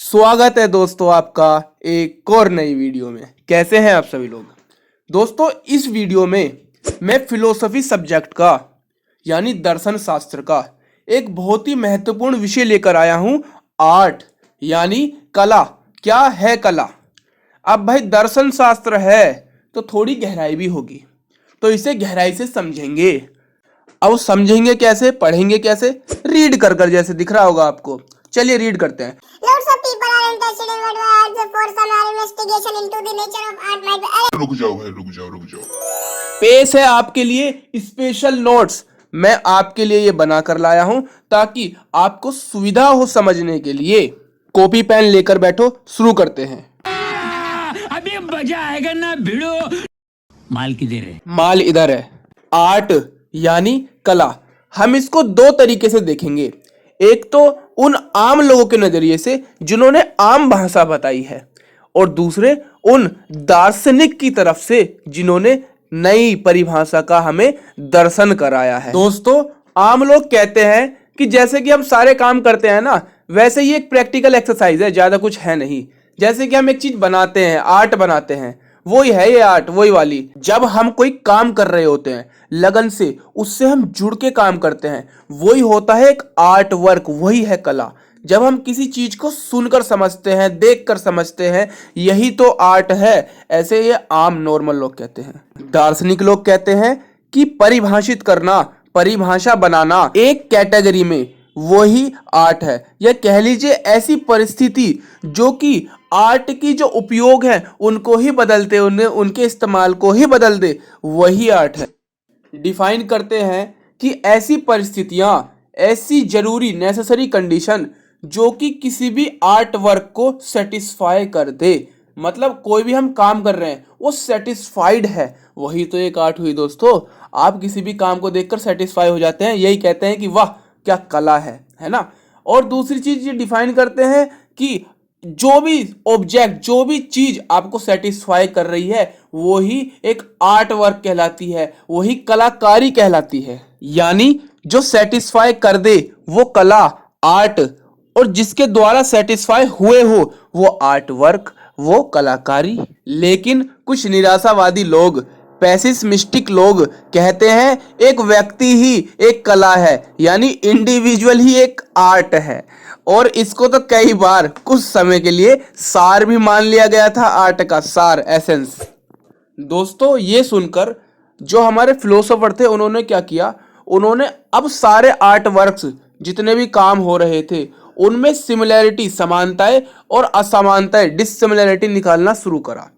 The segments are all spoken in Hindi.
स्वागत है दोस्तों आपका एक और नई वीडियो में। कैसे हैं आप सभी लोग। दोस्तों इस वीडियो में मैं फिलोसफी सब्जेक्ट का यानी दर्शन शास्त्र का एक बहुत ही महत्वपूर्ण विषय लेकर आया हूं, आर्ट यानी कला। क्या है कला? अब भाई दर्शन शास्त्र है तो थोड़ी गहराई भी होगी, तो इसे गहराई से समझेंगे। अब समझेंगे कैसे, पढ़ेंगे कैसे? रीड कर जैसे दिख रहा होगा आपको। चलिए रीड करते हैं। Lots of people are interested in what art for some are investigation into the nature of art might be रुक जाओ। पेश है आपके लिए स्पेशल नोट्स। मैं आपके लिए ये बना कर लाया हूं ताकि आपको सुविधा हो समझने के लिए। कॉपी पेन लेकर बैठो, शुरू करते हैं। अभी मजा आएगा ना भिड़ो। माल किधर है? माल इधर है। आर्ट यानी कला, हम इसको दो तरीके से देखेंगे। एक तो उन आम लोगों के नजरिए से जिन्होंने आम भाषा बताई है, और दूसरे उन दार्शनिक की तरफ से जिन्होंने नई परिभाषा का हमें दर्शन कराया है। दोस्तों आम लोग कहते हैं कि जैसे कि हम सारे काम करते हैं ना, वैसे ही एक प्रैक्टिकल एक्सरसाइज है, ज्यादा कुछ है नहीं। जैसे कि हम एक चीज बनाते हैं, आर्ट बनाते हैं, वही है ये आर्ट, वही वाली। जब हम कोई काम कर रहे होते हैं लगन से, उससे हम जुड़ के काम करते हैं, वही होता है एक आर्ट वर्क, वही है कला। जब हम किसी चीज को सुनकर समझते हैं, देखकर समझते हैं, यही तो आर्ट है। ऐसे ये आम नॉर्मल लोग कहते हैं। दार्शनिक लोग कहते हैं कि परिभाषित करना, परिभाषा बनाना एक कैटेगरी में, वही आर्ट है। या कह लीजिए ऐसी परिस्थिति जो कि आर्ट की जो उपयोग है उनको ही बदलते, उनके इस्तेमाल को ही बदल दे, वही आर्ट है। डिफाइन करते हैं कि ऐसी परिस्थितियां, ऐसी जरूरी नेसेसरी कंडीशन जो कि किसी भी आर्ट वर्क को सेटिस्फाई कर दे। मतलब कोई भी हम काम कर रहे हैं वो सेटिस्फाइड है, वही तो एक आर्ट हुई दोस्तों। आप किसी भी काम को देखकर सेटिस्फाई हो जाते हैं, यही कहते हैं कि वाह क्या कला है ना। और दूसरी चीज ये डिफाइन करते हैं कि जो भी ऑब्जेक्ट, जो भी चीज आपको सेटिस्फाई कर रही है, वही एक आर्ट वर्क कहलाती है, वही कलाकारी कहलाती है। यानी जो सेटिस्फाई कर दे वो कला, आर्ट, और जिसके द्वारा सेटिस्फाई हुए हो वो आर्ट वर्क, वो कलाकारी। लेकिन कुछ निराशावादी लोग, पेसिमिस्टिक लोग कहते हैं एक व्यक्ति ही एक कला है, यानी इंडिविजुअल ही एक आर्ट है। और इसको तो कई बार कुछ समय के लिए सार भी मान लिया गया था, आर्ट का सार, एसेंस। दोस्तों ये सुनकर जो हमारे फिलोसोफर थे उन्होंने क्या किया, उन्होंने अब सारे आर्ट वर्क्स जितने भी काम हो रहे थे उनमें सिमिलैरिटी, समानताएं, और असमानताएं, डिससिमिलैरिटी निकालना शुरू करा।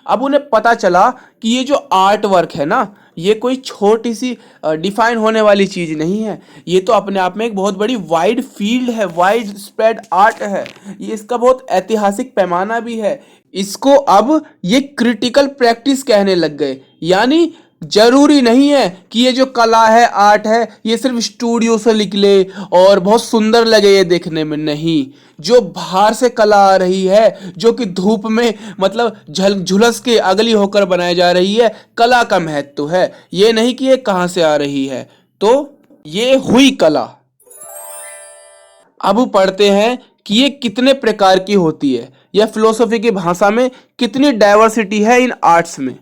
अब उन्हें पता चला कि ये जो आर्ट वर्क है ना, ये कोई छोटी सी डिफाइन होने वाली चीज नहीं है, ये तो अपने आप में एक बहुत बड़ी वाइड फील्ड है, वाइड स्प्रेड आर्ट है। ये इसका बहुत ऐतिहासिक पैमाना भी है। इसको अब ये क्रिटिकल प्रैक्टिस कहने लग गए। यानी जरूरी नहीं है कि ये जो कला है, आर्ट है, ये सिर्फ स्टूडियो से निकले और बहुत सुंदर लगे ये देखने में। नहीं, जो बाहर से कला आ रही है, जो कि धूप में मतलब झुलस के अगली होकर बनाई जा रही है, कला का महत्व है। ये नहीं कि ये कहां से आ रही है, तो ये हुई कला। अब पढ़ते हैं कि ये कितने प्रकार की होती है, या फिलोसफी की भाषा में कितनी डाइवर्सिटी है इन आर्ट्स में।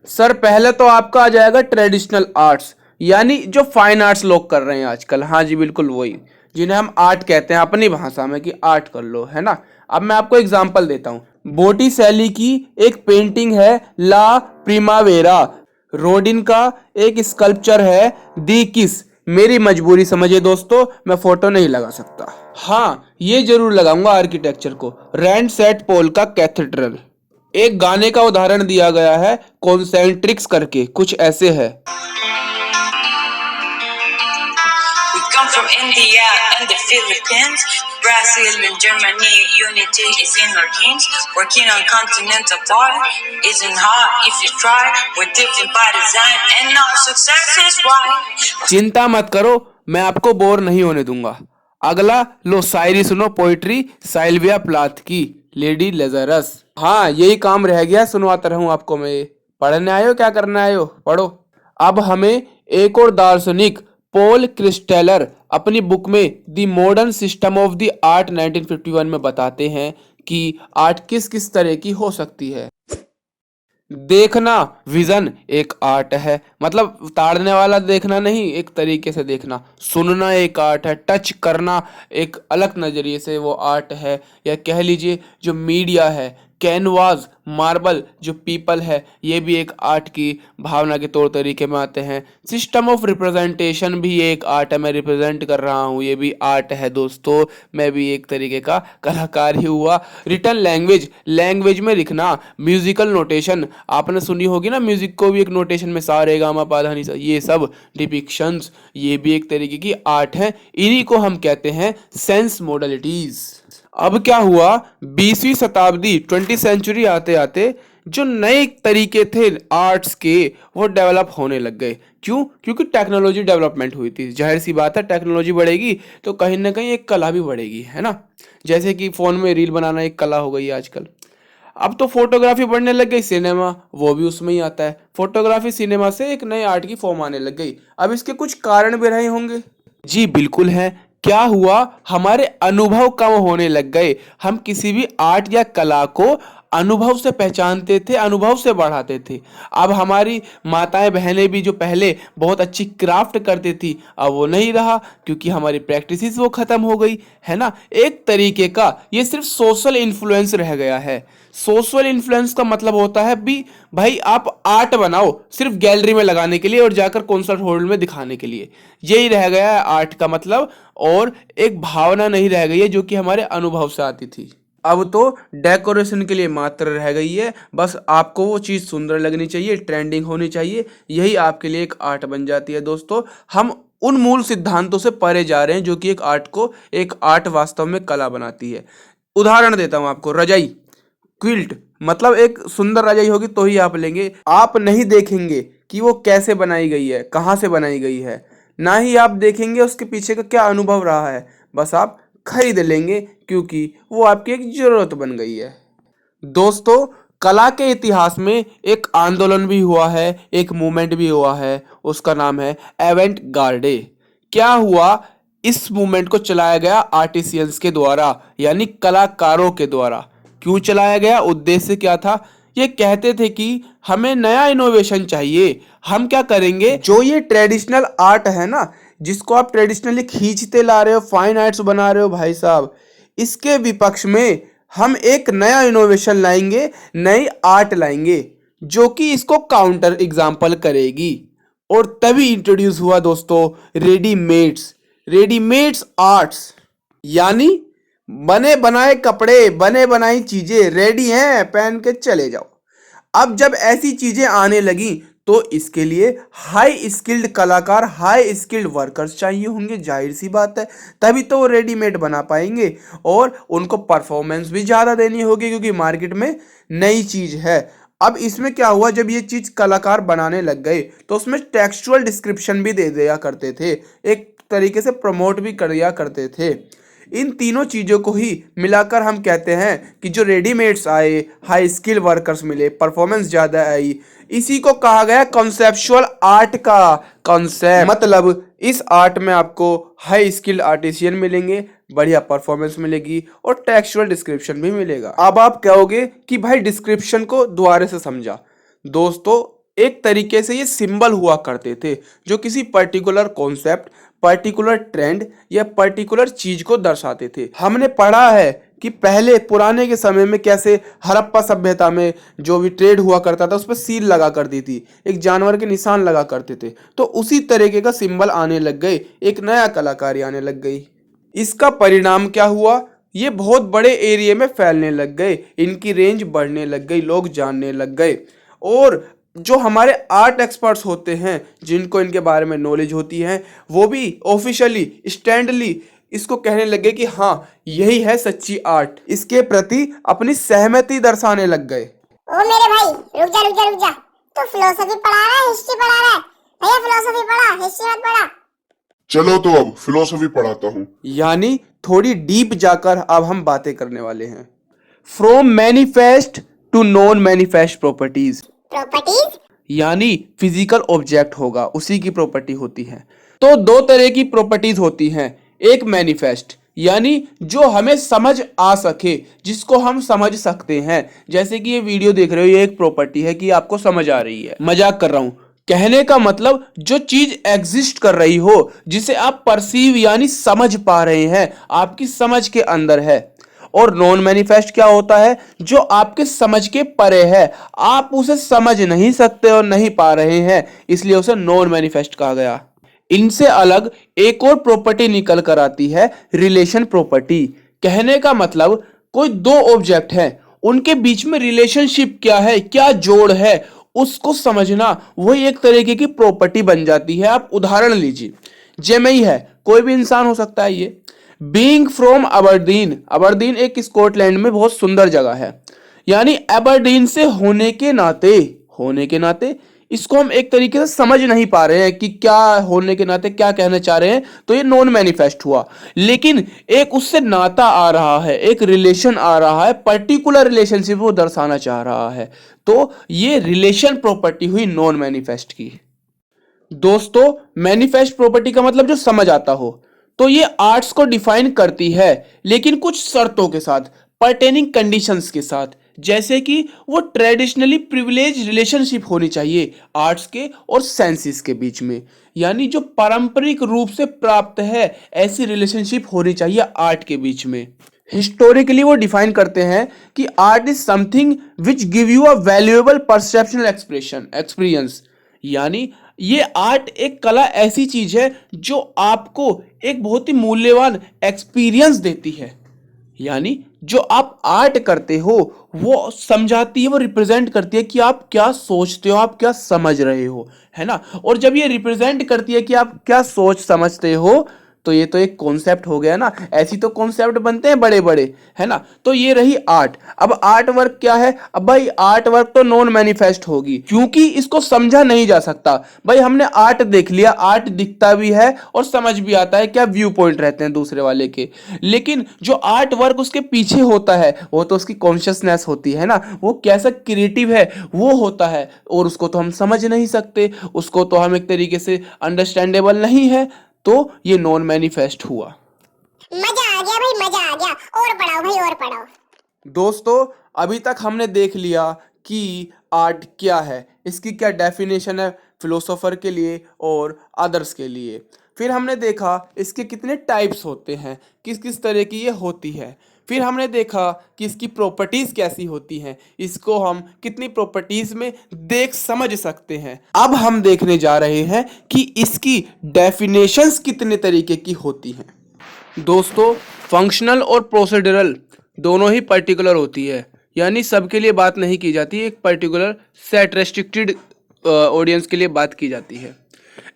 सर पहले तो आपका आ जाएगा ट्रेडिशनल आर्ट्स, यानी जो फाइन आर्ट्स लोग कर रहे हैं आजकल। हाँ जी बिल्कुल वही, जिन्हें हम आर्ट कहते हैं अपनी भाषा में कि आर्ट कर लो, है ना। अब मैं आपको एग्जांपल देता हूं। बोटिसेली की एक पेंटिंग है ला प्रिमावेरा, रोडिन का एक स्कल्पचर है दी किस। मेरी मजबूरी समझिए दोस्तों, मैं फोटो नहीं लगा सकता। हाँ ये जरूर लगाऊंगा आर्किटेक्चर को, रैंड सेट पोल का कैथेड्रल। एक गाने का उदाहरण दिया गया है कॉन्सेंट्रिक्स करके, कुछ ऐसे है। We come from India and the Philippines, Brazil and Germany. Unity is in our genes. Working on continental part isn't hard if you try. We're different by design and our success is why. चिंता मत करो, मैं आपको बोर नहीं होने दूंगा। अगला लो शायरी सुनो, पोइट्री साइल्विया प्लाथ की लेडी लेजरस। हाँ यही काम रह गया, सुनवाता रहूं आपको मैं। पढ़ने आयो, क्या करने आयो, पढ़ो। अब हमें एक और दार्शनिक पॉल क्रिस्टेलर अपनी बुक में the modern system of the art 1951 में बताते हैं कि आर्ट किस किस तरह की हो सकती है। देखना, विजन एक आर्ट है, मतलब उतारने वाला देखना नहीं, एक तरीके से देखना। सुनना एक आर्ट है। टच करना एक अलग नजरिए से वो आर्ट है। या कह लीजिए जो मीडिया है, कैनवास, मार्बल, जो पीपल है, ये भी एक आर्ट की भावना के तौर तरीके में आते हैं। सिस्टम ऑफ रिप्रेजेंटेशन भी एक आर्ट है, मैं रिप्रेजेंट कर रहा हूँ, ये भी आर्ट है दोस्तों, मैं भी एक तरीके का कलाकार ही हुआ। रिटन लैंग्वेज, लैंग्वेज में लिखना। म्यूजिकल नोटेशन, आपने सुनी होगी ना, म्यूजिक को भी एक नोटेशन में सा रे गा मा पा धा नी सा, ये सब डिपिक्शंस, ये भी एक तरीके की आर्ट है। इन्हीं को हम कहते हैं सेंस मॉडलिटीज। अब क्या हुआ, 20वीं शताब्दी 20th सेंचुरी आते आते जो नए तरीके थे आर्ट्स के वो डेवलप होने लग गए। क्यों? क्योंकि टेक्नोलॉजी डेवलपमेंट हुई थी। जाहिर सी बात है, टेक्नोलॉजी बढ़ेगी तो कहीं ना कहीं एक कला भी बढ़ेगी, है ना। जैसे कि फोन में रील बनाना एक कला हो गई आजकल। अब तो फोटोग्राफी बढ़ने लग गई, सिनेमा वो भी उसमें ही आता है। फोटोग्राफी सिनेमा से एक नए आर्ट की फॉर्म आने लग गई। अब इसके कुछ कारण भी रहे होंगे। जी बिल्कुल है। क्या हुआ, हमारे अनुभव कम होने लग गए। हम किसी भी आर्ट या कला को अनुभव से पहचानते थे, अनुभव से बढ़ाते थे। अब हमारी माताएं बहनें भी जो पहले बहुत अच्छी क्राफ्ट करती थी, अब वो नहीं रहा, क्योंकि हमारी प्रैक्टिसेस वो खत्म हो गई, है ना। एक तरीके का ये सिर्फ सोशल इन्फ्लुएंस रह गया है। सोशल इन्फ्लुएंस का मतलब होता है भी भाई आप आर्ट बनाओ सिर्फ गैलरी में लगाने के लिए और जाकर कॉन्सर्ट हॉल में दिखाने के लिए, यही रह गया है आर्ट का मतलब। और एक भावना नहीं रह गई है जो कि हमारे अनुभव से आती थी। अब तो डेकोरेशन के लिए मात्र रह गई है। बस आपको वो चीज़ सुंदर लगनी चाहिए, ट्रेंडिंग होनी चाहिए, यही आपके लिए एक आर्ट बन जाती है। दोस्तों, हम उन मूल सिद्धांतों से परे जा रहे हैं जो कि एक आर्ट को, एक आर्ट वास्तव में कला बनाती है। उदाहरण देता हूं आपको, रजाई, क्विल्ट, मतलब एक सुंदर रजाई होगी तो ही आप लेंगे। आप नहीं देखेंगे कि वो कैसे बनाई गई है, कहाँ से बनाई गई है, ना ही आप देखेंगे उसके पीछे का क्या अनुभव रहा है, बस आप खरीद लेंगे क्योंकि वो आपकी एक जरूरत बन गई है। दोस्तों, कला के इतिहास में एक आंदोलन भी हुआ है, एक मूवमेंट भी हुआ है, उसका नाम है एवेंट गार्डे। क्या हुआ, इस मूवमेंट को चलाया गया आर्टिसियंस के द्वारा, यानी कलाकारों के द्वारा। क्यों चलाया गया, उद्देश्य क्या था? ये कहते थे कि हमें नया इनोवेशन चाहिए। हम क्या करेंगे, जो ये ट्रेडिशनल आर्ट है ना, जिसको आप ट्रेडिशनली खींचते ला रहे हो, फाइन आर्ट्स बना रहे हो भाई साहब, इसके विपक्ष में हम एक नया इनोवेशन लाएंगे, नई आर्ट लाएंगे जो कि इसको काउंटर एग्जाम्पल करेगी। और तभी इंट्रोड्यूस हुआ दोस्तों रेडीमेड्स, रेडीमेड्स आर्ट्स, यानी बने बनाए कपड़े, बने बनाई चीजें रेडी हैं, पहन के चले जाओ। अब जब ऐसी चीजें आने लगी तो इसके लिए हाई स्किल्ड कलाकार, हाई स्किल्ड वर्कर्स चाहिए होंगे, जाहिर सी बात है, तभी तो वो रेडीमेड बना पाएंगे। और उनको परफॉर्मेंस भी ज़्यादा देनी होगी क्योंकि मार्केट में नई चीज़ है। अब इसमें क्या हुआ, जब ये चीज़ कलाकार बनाने लग गए तो उसमें टेक्सचुअल डिस्क्रिप्शन भी दे दिया करते थे, एक तरीके से प्रमोट भी कर दिया करते थे। इन तीनों चीज़ों को ही मिलाकर हम कहते हैं कि जो रेडीमेड्स आए, हाई स्किल वर्कर्स मिले, परफॉर्मेंस ज़्यादा आई, इसी को कहा गया कॉन्सेप्चुअल आर्ट का कॉन्सेप्ट। मतलब इस आर्ट में आपको हाई स्किल्ड आर्टिशियन मिलेंगे, बढ़िया परफॉर्मेंस मिलेगी और टेक्सचुअल डिस्क्रिप्शन भी मिलेगा। अब आप कहोगे कि भाई डिस्क्रिप्शन को दोबारा से समझा। दोस्तों, एक तरीके से ये सिंबल हुआ करते थे जो किसी पर्टिकुलर कॉन्सेप्ट, पर्टिकुलर ट्रेंड या पर्टिकुलर चीज को दर्शाते थे। हमने पढ़ा है कि पहले पुराने के समय में कैसे हड़प्पा सभ्यता में जो भी ट्रेड हुआ करता था उस पर सील लगा करती थी, एक जानवर के निशान लगा करते थे। तो उसी तरीके का सिंबल आने लग गए, एक नया कलाकारी आने लग गई। इसका परिणाम क्या हुआ, ये बहुत बड़े एरिया में फैलने लग गए, इनकी रेंज बढ़ने लग गई, लोग जानने लग गए। और जो हमारे आर्ट एक्सपर्ट्स होते हैं, जिनको इनके बारे में नॉलेज होती है, वो भी ऑफिशियली स्टैंडली इसको कहने लगे कि हाँ यही है सच्ची आर्ट, इसके प्रति अपनी सहमति दर्शाने लग गए। ओ मेरे भाई, रुक जा रुक जा रुक जा, तू फिलोसफी पढ़ा रहा है, हिस्ट्री पढ़ा रहा है? भैया फिलोसफी पढ़ा, हिस्ट्री मत पढ़ा। चलो तो अब फिलोसफी पढ़ाता हूँ। यानी थोड़ी डीप जाकर अब हम बातें करने वाले हैं। From manifest to non manifest properties. Properties यानी फिजिकल ऑब्जेक्ट होगा, उसी की प्रॉपर्टी होती है। तो दो तरह की प्रॉपर्टीज होती हैं, एक मैनिफेस्ट यानी जो हमें समझ आ सके, जिसको हम समझ सकते हैं। जैसे कि ये वीडियो देख रहे हो, ये एक प्रॉपर्टी है कि आपको समझ आ रही है। मजाक कर रहा हूं, कहने का मतलब जो चीज एग्जिस्ट कर रही हो, जिसे आप परसीव यानी समझ पा रहे हैं, आपकी समझ के अंदर है। और नॉन मैनिफेस्ट क्या होता है? जो आपके समझ के परे है, आप उसे समझ नहीं सकते और नहीं पा रहे हैं, इसलिए उसे नॉन मैनिफेस्ट कहा गया। इनसे अलग एक और प्रॉपर्टी निकल कर आती है, रिलेशन प्रॉपर्टी। कहने का मतलब कोई दो ऑब्जेक्ट हैं, उनके बीच में रिलेशनशिप क्या है, क्या जोड़ है, उसको समझना वही एक तरीके की प्रॉपर्टी बन जाती है। आप उदाहरण लीजिए, जेमई है, कोई भी इंसान हो सकता है ये। बीइंग फ्रॉम अबरदीन, अबरदीन एक स्कॉटलैंड में बहुत सुंदर जगह है, यानी अबरदीन से होने के नाते इसको हम एक तरीके से समझ नहीं पा रहे हैं कि क्या होने के नाते क्या कहना चाह रहे हैं, तो ये नॉन मैनिफेस्ट हुआ। लेकिन एक उससे नाता आ रहा है, एक रिलेशन आ रहा है, पर्टिकुलर रिलेशनशिप वो दर्शाना चाह रहा है, तो ये रिलेशन प्रॉपर्टी हुई नॉन मैनिफेस्ट की। दोस्तों, मैनिफेस्ट प्रॉपर्टी का मतलब जो समझ आता हो, तो ये आर्ट्स को डिफाइन करती है, लेकिन कुछ शर्तों के साथ, पर्टेनिंग कंडीशंस के साथ। जैसे कि वो ट्रेडिशनली प्रिविलेज रिलेशनशिप होनी चाहिए आर्ट्स के और साइंसेस के बीच में, यानी जो पारंपरिक रूप से प्राप्त है ऐसी रिलेशनशिप होनी चाहिए आर्ट के बीच में। हिस्टोरिकली वो डिफाइन करते हैं कि art is something which give you a valuable perceptual experience, यानी ये आर्ट एक कला ऐसी चीज है जो आपको एक बहुत ही मूल्यवान एक्सपीरियंस देती है। यानी जो आप आर्ट करते हो वो समझाती है, वो रिप्रेजेंट करती है कि आप क्या सोचते हो, आप क्या समझ रहे हो, है ना। और जब ये रिप्रेजेंट करती है कि आप क्या सोच समझते हो, तो ये तो एक कॉन्सेप्ट हो गया ना। ऐसी तो कॉन्सेप्ट बनते हैं बड़े बड़े, है ना। तो ये रही आर्ट। अब आर्ट वर्क क्या है? अब भाई आर्ट वर्क तो नॉन मैनिफेस्ट होगी, क्योंकि इसको समझा नहीं जा सकता। भाई हमने आर्ट देख लिया, आर्ट दिखता भी है और समझ भी आता है क्या व्यू पॉइंट रहते हैं दूसरे वाले के, लेकिन जो आर्ट वर्क उसके पीछे होता है वो तो उसकी कॉन्शियसनेस होती है ना, वो कैसा क्रिएटिव है वो होता है, और उसको तो हम समझ नहीं सकते, उसको तो हम एक तरीके से अंडरस्टैंडेबल नहीं है, तो ये नॉन मैनिफेस्ट हुआ। मजा आ गया भाई, मजा आ गया। और पढ़ाओ भाई, और पढ़ाओ। दोस्तों, अभी तक हमने देख लिया कि आर्ट क्या है, इसकी क्या डेफिनेशन है फिलोसोफर के लिए और अदर्स के लिए। फिर हमने देखा इसके कितने टाइप्स होते हैं, किस किस तरह की ये होती है। फिर हमने देखा कि इसकी प्रॉपर्टीज कैसी होती हैं, इसको हम कितनी प्रॉपर्टीज में देख समझ सकते हैं। अब हम देखने जा रहे हैं कि इसकी डेफिनेशंस कितने तरीके की होती हैं। दोस्तों, फंक्शनल और प्रोसीडरल दोनों ही पर्टिकुलर होती है, यानी सबके लिए बात नहीं की जाती, एक पर्टिकुलर सेट रेस्ट्रिक्टेड ऑडियंस के लिए बात की जाती है।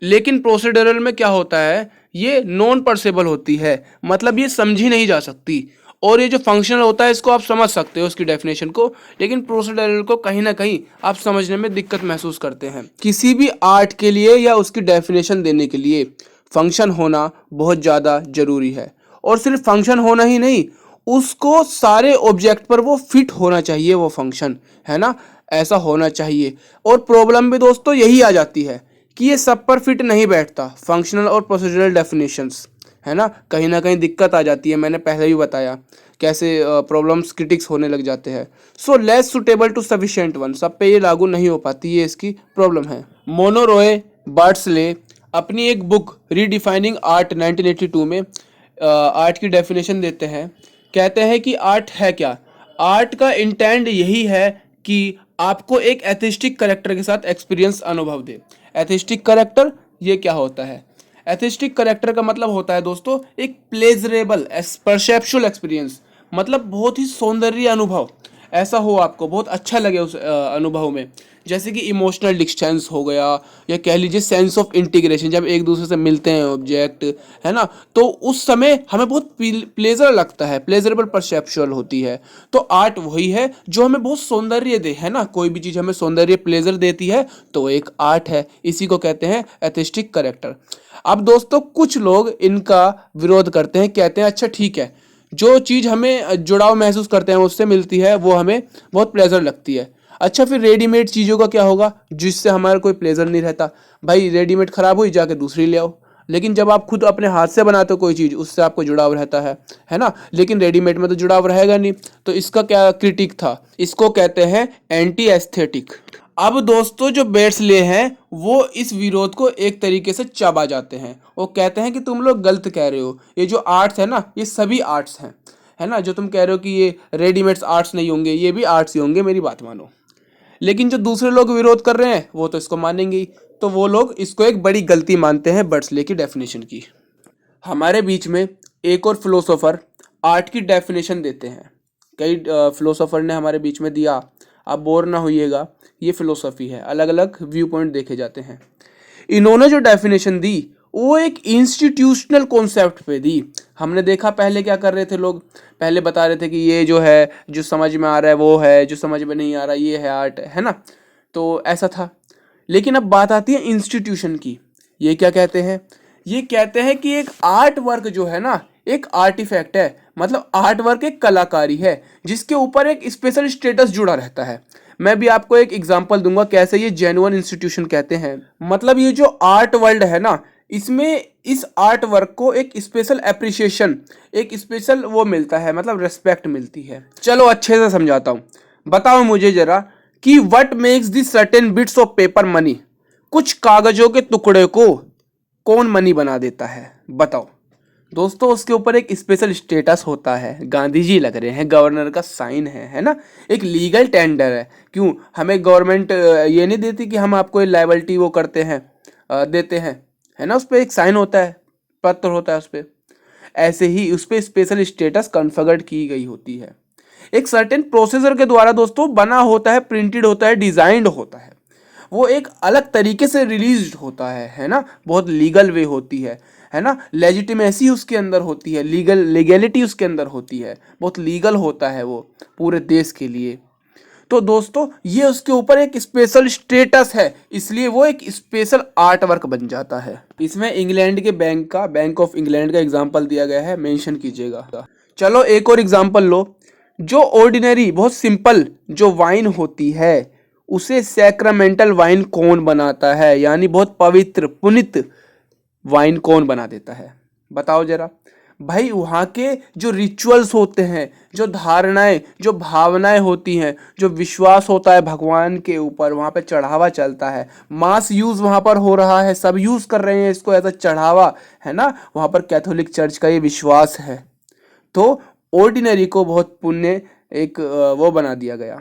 लेकिन प्रोसीडरल में क्या होता है, ये नॉन पर्सेबल होती है, मतलब ये समझी नहीं जा सकती। और ये जो फंक्शनल होता है इसको आप समझ सकते हो उसकी डेफिनेशन को, लेकिन प्रोसीडरल को कहीं ना कहीं आप समझने में दिक्कत महसूस करते हैं। किसी भी आर्ट के लिए या उसकी डेफिनेशन देने के लिए फंक्शन होना बहुत ज़्यादा जरूरी है, और सिर्फ फंक्शन होना ही नहीं, उसको सारे ऑब्जेक्ट पर वो फिट होना चाहिए, वो फंक्शन, है ना, ऐसा होना चाहिए। और प्रॉब्लम भी दोस्तों यही आ जाती है कि ये सब पर फिट नहीं बैठता, फंक्शनल और प्रोसीजरल डेफिनेशंस, है ना कहीं दिक्कत आ जाती है। मैंने पहले भी बताया कैसे प्रॉब्लम्स क्रिटिक्स होने लग जाते हैं। So less suitable to sufficient one, सब पे ये लागू नहीं हो पाती, ये इसकी प्रॉब्लम है। मोनोरोए बर्ड्सले अपनी एक बुक रीडिफाइनिंग आर्ट 1982 में आर्ट की डेफिनेशन देते हैं। कहते हैं कि आर्ट है क्या? आर्ट का इंटेंट यही है कि आपको एक एथिस्टिक करेक्टर के साथ एक्सपीरियंस अनुभव दे। एथिस्टिक करेक्टर ये क्या होता है? एथिस्टिक करेक्टर का मतलब होता है दोस्तों एक प्लेजरेबल परसेप्चुअल एक्सपीरियंस, मतलब बहुत ही सौंदर्य अनुभव ऐसा हो, आपको बहुत अच्छा लगे उस अनुभव में। जैसे कि इमोशनल डिस्टेंस हो गया, या कह लीजिए सेंस ऑफ इंटीग्रेशन, जब एक दूसरे से मिलते हैं ऑब्जेक्ट, है ना, तो उस समय हमें बहुत प्लेजर लगता है, प्लेजरेबल परसेप्चुअल होती है। तो आर्ट वही है जो हमें बहुत सौंदर्य दे, है ना, कोई भी चीज़ हमें सौंदर्य प्लेजर देती है तो वो एक आर्ट है, इसी को कहते हैं एथिस्टिक करेक्टर। अब दोस्तों कुछ लोग इनका विरोध करते हैं, कहते हैं अच्छा ठीक है, जो चीज़ हमें जुड़ाव महसूस करते हैं उससे मिलती है वो हमें बहुत प्लेजर लगती है। अच्छा फिर रेडीमेड चीज़ों का क्या होगा जिससे हमारा कोई प्लेजर नहीं रहता? भाई रेडीमेड ख़राब हुई, जाके दूसरी ले आओ। लेकिन जब आप खुद अपने हाथ से बनाते हो कोई चीज़, उससे आपको जुड़ाव रहता है ना। लेकिन रेडीमेड में तो जुड़ाव रहेगा नहीं। तो इसका क्या क्रिटिक था, इसको कहते हैं एंटी एस्थेटिक। अब दोस्तों जो बेट्सले हैं वो इस विरोध को एक तरीके से चबा जाते हैं। वो कहते हैं कि तुम लोग गलत कह रहे हो, ये जो आर्ट्स है ना ये सभी आर्ट्स हैं, है ना। जो तुम कह रहे हो कि ये रेडीमेड्स आर्ट्स नहीं होंगे, ये भी आर्ट्स ही होंगे, मेरी बात मानो। लेकिन जो दूसरे लोग विरोध कर रहे हैं वो तो इसको मानेंगे ही। तो वो लोग इसको एक बड़ी गलती मानते हैं बेट्सले की डेफिनेशन की। हमारे बीच में एक और फिलोसोफर आर्ट की डेफिनेशन देते हैं। कई फिलोसोफर ने हमारे बीच में दिया, आप बोर ना होइएगा, ये फिलोसफी है, अलग अलग व्यू पॉइंट देखे जाते हैं। इन्होंने जो डेफिनेशन दी वो एक इंस्टीट्यूशनल कॉन्सेप्ट पे दी। हमने देखा पहले क्या कर रहे थे लोग, पहले बता रहे थे कि ये जो है जो समझ में आ रहा है वो है, जो समझ में नहीं आ रहा ये है आर्ट, है ना। तो ऐसा था। लेकिन अब बात आती है इंस्टीट्यूशन की। ये क्या कहते हैं, ये कहते हैं कि एक आर्ट वर्क जो है ना एक आर्टिफैक्ट है, मतलब आर्ट वर्क एक कलाकारी है जिसके ऊपर एक स्पेशल स्टेटस जुड़ा रहता है। मैं भी आपको एक एग्जांपल दूंगा कैसे ये जेन्युइन इंस्टीट्यूशन कहते हैं। मतलब ये जो आर्ट वर्ल्ड है ना, इसमें इस आर्ट वर्क को एक स्पेशल एप्रिसिएशन, एक स्पेशल वो मिलता है, मतलब रिस्पेक्ट मिलती है। चलो अच्छे से समझाता हूँ, बताओ मुझे जरा कि what makes this certain bits of paper money. कुछ कागजों के टुकड़े को कौन मनी बना देता है, बताओ। दोस्तों उसके ऊपर एक स्पेशल स्टेटस होता है, गांधी जी लग रहे हैं, गवर्नर का साइन है ना, एक लीगल टेंडर है। क्यों, हमें गवर्नमेंट ये नहीं देती कि हम आपको लायबिलिटी वो करते हैं, देते हैं, है ना। उस पर एक साइन होता है, पत्र होता है उस पर। ऐसे ही उस पर स्पेशल स्टेटस कॉन्फ़िगर्ड की गई होती है, एक सर्टेन प्रोसेसर के द्वारा दोस्तों बना होता है, प्रिंटेड होता है, डिजाइंड होता है, वो एक अलग तरीके से रिलीज होता है ना। बहुत लीगल वे होती है ना। लेजिटिमेसी उसके अंदर होती है, लीगैलिटी उसके अंदर होती है, बहुत लीगल होता है वो पूरे देश के लिए। तो दोस्तों ये उसके ऊपर एक स्पेशल स्टेटस है, इसलिए वो एक स्पेशल आर्ट वर्क बन जाता है। इसमें इंग्लैंड के बैंक ऑफ इंग्लैंड का एग्जाम्पल दिया गया है, मेंशन कीजिएगा। चलो एक और एग्जाम्पल लो। जो ऑर्डिनरी बहुत सिंपल जो वाइन होती है उसे सैक्रामेंटल वाइन कौन बनाता है, यानी बहुत पवित्र पुनित वाइन कौन बना देता है, बताओ जरा। भाई वहाँ के जो रिचुअल्स होते हैं, जो धारणाएं, जो भावनाएं होती हैं, जो विश्वास होता है भगवान के ऊपर, वहाँ पे चढ़ावा चलता है, मास यूज़ वहाँ पर हो रहा है, सब यूज़ कर रहे हैं इसको एज अ चढ़ावा, है ना। वहाँ पर कैथोलिक चर्च का ये विश्वास है। तो ऑर्डिनरी को बहुत पुण्य एक वो बना दिया गया।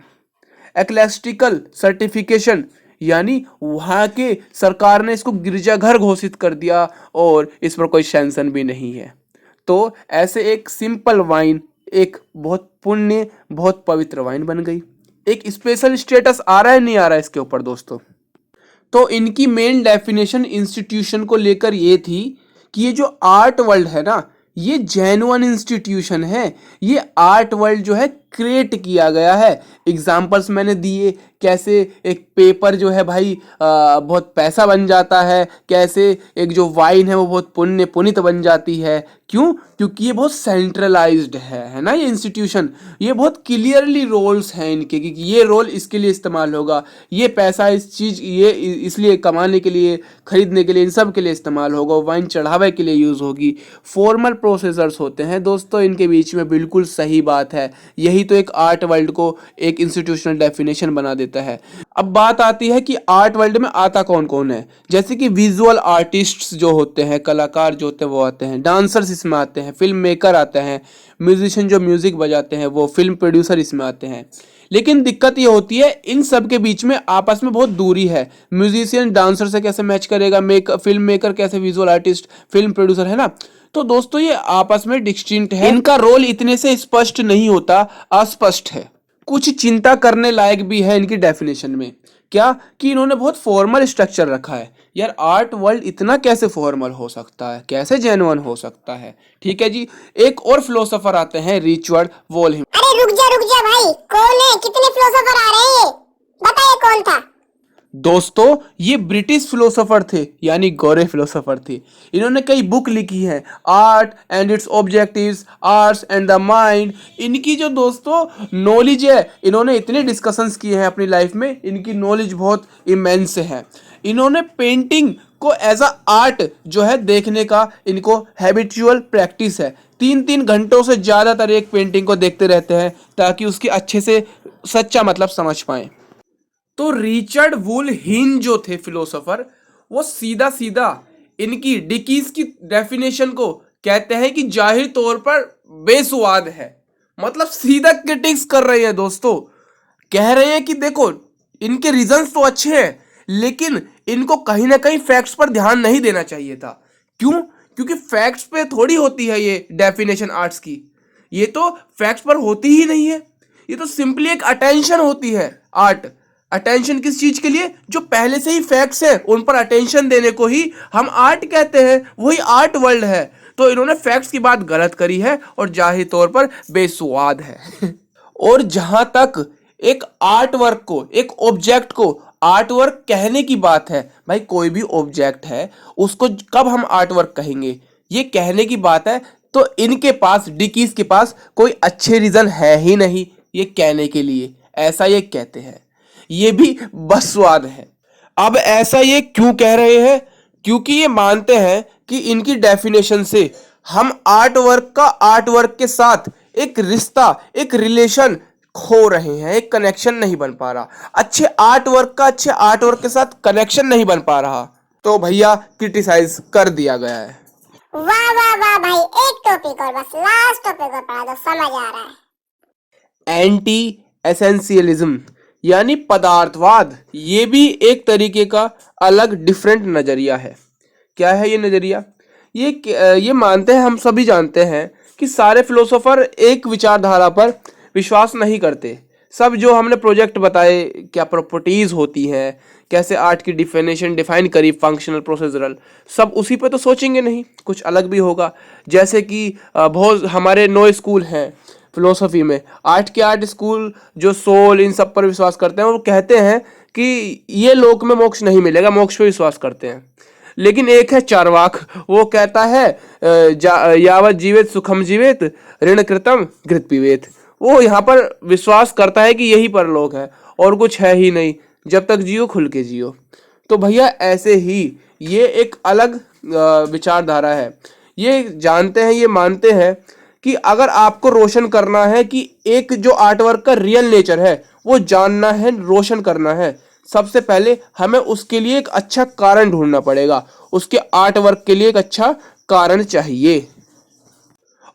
एक्लेस्टिकल सर्टिफिकेशन, यानी वहाँ के सरकार ने इसको गिरजाघर घोषित कर दिया और इस पर कोई सैंक्शन भी नहीं है। तो ऐसे एक सिंपल वाइन एक बहुत पुण्य बहुत पवित्र वाइन बन गई। एक स्पेशल स्टेटस आ रहा है नहीं आ रहा है इसके ऊपर दोस्तों। तो इनकी मेन डेफिनेशन इंस्टीट्यूशन को लेकर ये थी कि ये जो आर्ट वर्ल्ड है ना ये जेन्युइन इंस्टीट्यूशन है, ये आर्ट वर्ल्ड जो है क्रिएट किया गया है। एग्जाम्पल्स मैंने दिए, कैसे एक पेपर जो है भाई बहुत पैसा बन जाता है, कैसे एक जो वाइन है वो बहुत पुनित बन जाती है। क्यों, क्योंकि ये बहुत सेंट्रलाइज्ड है ना ये इंस्टीट्यूशन। ये बहुत क्लियरली रोल्स हैं इनके कि ये रोल इसके लिए इस्तेमाल होगा, ये पैसा इस चीज़ ये इसलिए कमाने के लिए, खरीदने के लिए, इन सब के लिए इस्तेमाल होगा, वाइन चढ़ावे के लिए यूज़ होगी। फॉर्मल प्रोसेसर्स होते हैं दोस्तों इनके बीच में, बिल्कुल सही बात है। यही तो एक आर्ट वर्ल्ड को एक इंस्टीट्यूशनल डेफिनेशन बना देता है। अब बात आती है कि आर्ट वर्ल्ड में आता कौन कौन है। जैसे कि विजुअल आर्टिस्ट्स जो होते हैं, कलाकार जो होते हैं वो आते हैं, डांसर्स इसमें आते हैं, फिल्म मेकर आते हैं, म्यूजिशियन जो म्यूजिक बजाते हैं वो, फिल्म प्रोड्यूसर इसमें आते हैं। लेकिन दिक्कत ये होती है इन सब के बीच में आपस में बहुत दूरी है। म्यूजिशियन डांसर से कैसे मैच करेगा, फिल्म मेकर कैसे विजुअल आर्टिस्ट फिल्म प्रोड्यूसर, है ना। तो दोस्तों ये आपस में डिस्टिंक्ट है, इनका रोल इतने से स्पष्ट नहीं होता, अस्पष्ट है। कुछ चिंता करने लायक भी है इनकी डेफिनेशन में, क्या कि इन्होंने बहुत फॉर्मल स्ट्रक्चर रखा है। यार आर्ट वर्ल्ड इतना कैसे फॉर्मल हो सकता है, कैसे जेन्युइन हो सकता है। ठीक है जी, एक और फिलोसोफर आते हैं रिचर्ड वॉलहेम। अरे रुक जा भाई, कौन है, कितने फिलोसोफर आ रहे हैं, बताइए कौन था। दोस्तों ये ब्रिटिश फिलोसोफर थे, यानी गोरे फिलोसोफर थे। इन्होंने कई बुक लिखी हैं, art and it's objectives, arts and the mind. इनकी जो दोस्तों नॉलेज है, इन्होंने इतने डिस्कशंस किए हैं अपनी लाइफ में, इनकी नॉलेज बहुत इमेंस है। इन्होंने पेंटिंग को एज अ आर्ट जो है देखने का इनको हैबिचुअल प्रैक्टिस है। 3-3 घंटों से ज़्यादातर एक पेंटिंग को देखते रहते हैं ताकि उसकी अच्छे से सच्चा मतलब समझ पाएं। तो रिचर्ड वुल हिन जो थे फिलोसोफर, वो सीधा सीधा इनकी डिकीज की डेफिनेशन को कहते हैं कि जाहिर तौर पर बेसुआद है। मतलब सीधा क्रिटिक्स कर रहे हैं दोस्तों, कह रहे हैं कि देखो इनके रीजंस तो अच्छे हैं लेकिन इनको कहीं ना कहीं फैक्ट्स पर ध्यान नहीं देना चाहिए था। क्यों? क्योंकि फैक्ट्स पे थोड़ी होती है ये डेफिनेशन आर्ट्स की, ये तो फैक्ट्स पर होती ही नहीं है, ये तो सिंपली एक अटेंशन होती है आर्ट। अटेंशन किस चीज के लिए? जो पहले से ही फैक्ट्स हैं उन पर अटेंशन देने को ही हम आर्ट कहते हैं, वही आर्ट वर्ल्ड है। तो इन्होंने फैक्ट्स की बात गलत करी है और जाहिर तौर पर बेसुआद है। और जहां तक एक आर्ट वर्क को, एक ऑब्जेक्ट को आर्ट वर्क कहने की बात है, भाई कोई भी ऑब्जेक्ट है उसको कब हम आर्ट वर्क कहेंगे, ये कहने की बात है। तो इनके पास, डिकीज के पास कोई अच्छे रीजन है ही नहीं ये कहने के लिए, ऐसा ये कहते हैं। ये भी बसवाद है। अब ऐसा ये क्यों कह रहे हैं? क्योंकि ये मानते हैं कि इनकी डेफिनेशन से हम आर्ट वर्क का आर्ट वर्क के साथ एक रिश्ता, एक रिलेशन खो रहे हैं, एक कनेक्शन नहीं बन पा रहा। अच्छे आर्ट वर्क का अच्छे आर्ट वर्क के साथ कनेक्शन नहीं बन पा रहा, तो भैया क्रिटिसाइज कर दिया गया है। वाह वाह वाह भाई, एक टॉपिक और बस, लास्ट टॉपिक और पढ़ा दो, समझ आ रहा है। एंटी एसेंशियलिज्म यानी पदार्थवाद, ये भी एक तरीके का अलग डिफरेंट नजरिया है। क्या है ये नजरिया? ये मानते हैं, हम सभी जानते हैं कि सारे फिलोसोफर एक विचारधारा पर विश्वास नहीं करते। सब जो हमने प्रोजेक्ट बताए, क्या प्रॉपर्टीज होती हैं, कैसे आर्ट की डिफिनेशन डिफाइन करी, फंक्शनल, प्रोसेसरल, सब उसी पे तो सोचेंगे नहीं, कुछ अलग भी होगा। जैसे कि बहुत हमारे 9 स्कूल हैं फिलोसफी में, आर्ट के 8 स्कूल जो सोल इन सब पर विश्वास करते हैं, वो कहते हैं कि ये लोक में मोक्ष नहीं मिलेगा, मोक्ष पे विश्वास करते हैं। लेकिन एक है चार्वाक, वो कहता है यावत जीवेत सुखम जीवेत ऋण कृतम घृत पीवेत। वो यहाँ पर विश्वास करता है कि यही परलोक है और कुछ है ही नहीं, जब तक जियो खुल के जियो। तो भैया ऐसे ही ये एक अलग विचारधारा है। ये जानते हैं, ये मानते हैं कि अगर आपको रोशन करना है कि एक जो आर्टवर्क का रियल नेचर है वो जानना है, रोशन करना है, सबसे पहले हमें उसके लिए एक अच्छा कारण ढूंढना पड़ेगा, उसके आर्टवर्क के लिए एक अच्छा कारण चाहिए।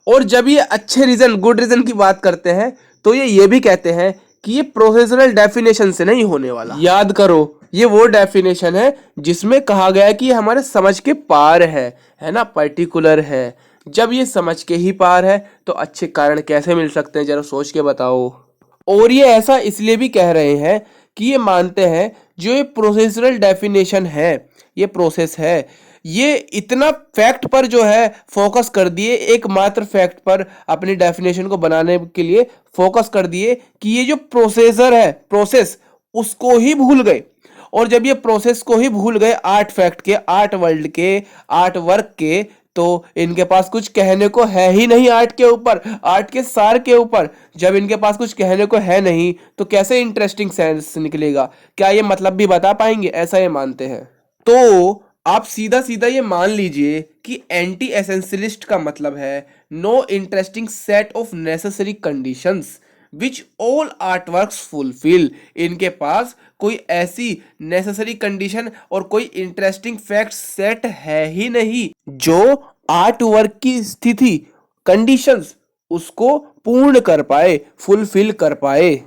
और जब ये अच्छे रीजन, गुड रीजन की बात करते हैं तो ये भी कहते हैं कि ये प्रोफेशनल डेफिनेशन से नहीं होने वाला। याद करो, ये वो डेफिनेशन है जिसमें कहा गया है कि ये हमारे समझ के पार है ना, पर्टिकुलर है। जब ये समझ के ही पार है तो अच्छे कारण कैसे मिल सकते हैं, जरा सोच के बताओ। और ये ऐसा इसलिए भी कह रहे हैं कि ये मानते हैं जो ये प्रोसेसरल डेफिनेशन है, ये प्रोसेस है, ये इतना फैक्ट पर जो है फोकस कर दिए, एकमात्र फैक्ट पर अपनी डेफिनेशन को बनाने के लिए फोकस कर दिए कि ये जो प्रोसेसर है, प्रोसेस, उसको ही भूल गए। और जब ये प्रोसेस को ही भूल गए आर्ट फैक्ट के, आर्ट वर्ल्ड के, आर्ट वर्क के, तो इनके पास कुछ कहने को है ही नहीं आर्ट के ऊपर, आर्ट के सार के ऊपर। जब इनके पास कुछ कहने को है नहीं तो कैसे इंटरेस्टिंग सेंस निकलेगा, क्या ये मतलब भी बता पाएंगे? ऐसा ये मानते हैं। तो आप सीधा सीधा ये मान लीजिए कि एंटी एसेंशियलिस्ट का मतलब है no interesting set of necessary conditions which all artworks fulfil. इनके पास कोई ऐसी नेसेसरी कंडीशन और कोई इंटरेस्टिंग फैक्ट सेट है ही नहीं जो आर्ट वर्क की स्थिति, कंडीशंस उसको पूर्ण कर पाए, फुलफिल कर पाए।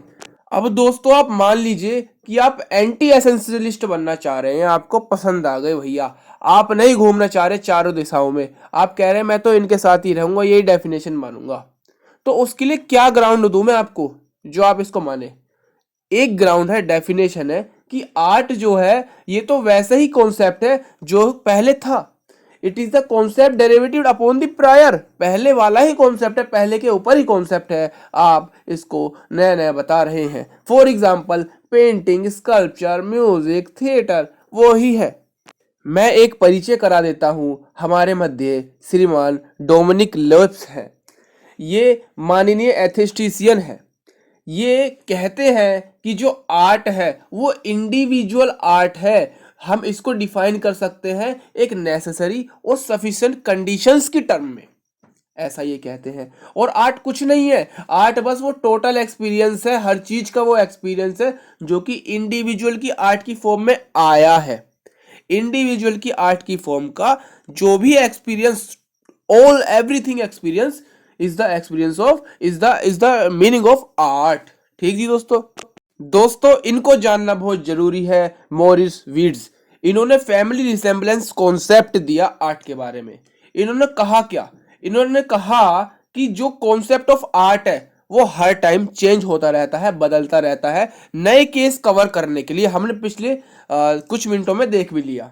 अब दोस्तों आप मान लीजिए कि आप एंटी एसेंशियलिस्ट बनना चाह रहे हैं, आपको पसंद आ गए भैया, आप नहीं घूमना चाह रहे चारों दिशाओं में, आप कह रहे हैं मैं तो इनके साथ ही रहूंगा, यही डेफिनेशन मानूंगा। तो उसके लिए क्या ग्राउंड दूं मैं आपको जो आप इसको माने? एक ग्राउंड है, डेफिनेशन है कि आर्ट जो है ये तो वैसे ही कॉन्सेप्ट है जो पहले था। It is the concept derivative upon the prior, पहले वाला ही कॉन्सेप्ट है, पहले के ऊपर ही कॉन्सेप्ट है, आप इसको नया नया बता रहे हैं। For example painting, sculpture, music, theatre वो ही है। मैं एक परिचय करा देता हूं, हमारे मध्य श्रीमान डोमिनिक लोप्स हैं। ये माननीय एथिस्टिशियन है। ये कहते हैं कि जो आर्ट है वो इंडिविजुअल आर्ट है, हम इसको डिफाइन कर सकते हैं एक नेसेसरी और सफिशिएंट कंडीशंस की टर्म में, ऐसा ये कहते हैं। और आर्ट कुछ नहीं है, आर्ट बस वो टोटल एक्सपीरियंस है, हर चीज का वो एक्सपीरियंस है जो कि इंडिविजुअल की आर्ट की फॉर्म में आया है। इंडिविजुअल की आर्ट की फॉर्म का जो भी experience, all everything experience is the experience of is the meaning of art. ठीक जी दोस्तों, इनको जानना बहुत जरूरी है। मॉरिस वीड्स, इन्होंने फैमिली रिसेम्बलेंस कॉन्सेप्ट दिया आर्ट के बारे में। इन्होंने कहा क्या? इन्होंने कहा कि जो कॉन्सेप्ट ऑफ आर्ट है वो हर टाइम चेंज होता रहता है, बदलता रहता है। नए केस कवर करने के लिए हमने पिछले कुछ मिनटों में देख भी लिया।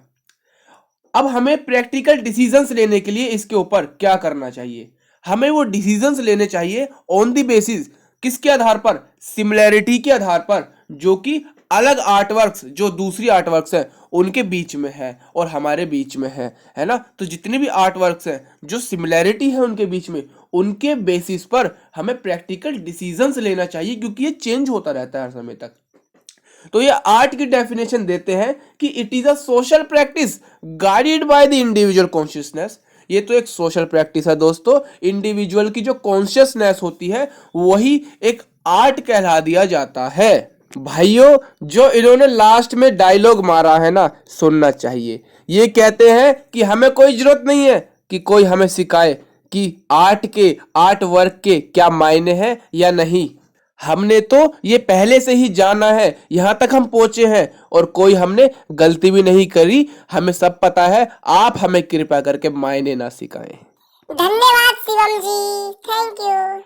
अब हमें प्रैक्टिकल डिसीजंस लेने के लिए इसके ऊपर क्या करना चाहिए? हमें वो डिसीजंस लेने चाहिए ऑन द बेसिस, किसके आधार पर? सिमिलैरिटी के आधार पर, जो कि अलग आर्टवर्क्स, जो दूसरी आर्टवर्क्स है उनके बीच में है और हमारे बीच में है ना। तो जितने भी आर्टवर्क्स हैं जो सिमिलैरिटी है उनके बीच में, उनके बेसिस पर हमें प्रैक्टिकल डिसीजंस लेना चाहिए, क्योंकि ये चेंज होता रहता है हर समय तक। तो ये आर्ट की डेफिनेशन देते हैं कि it is a social practice guided by the individual consciousness. ये तो एक सोशल प्रैक्टिस है दोस्तों, इंडिविजुअल की जो कॉन्शियसनेस होती है वही एक आर्ट कहला दिया जाता है। भाइयों, जो इन्होंने लास्ट में डायलॉग मारा है ना, सुनना चाहिए। ये कहते हैं कि हमें कोई जरूरत नहीं है कि कोई हमें सिखाए कि आर्ट वर्क के क्या मायने हैं या नहीं। हमने तो ये पहले से ही जाना है, यहां तक हम पहुंचे हैं और कोई हमने गलती भी नहीं करी। हमें सब पता है, आप हमें कृपया करके मायने ना सिखाएं। धन्यवाद शिवम जी, थैंक यू।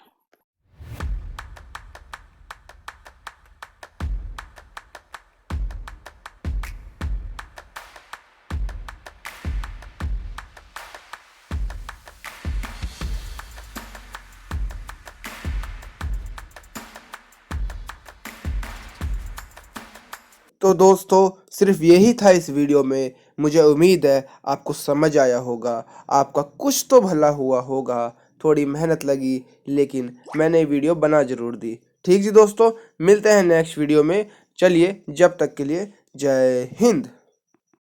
तो दोस्तों, सिर्फ यही था इस वीडियो में। मुझे उम्मीद है आपको समझ आया होगा, आपका कुछ तो भला हुआ होगा। थोड़ी मेहनत लगी लेकिन मैंने वीडियो बना जरूर दी। ठीक जी दोस्तों, मिलते हैं नेक्स्ट वीडियो में। चलिए, जब तक के लिए जय हिंद।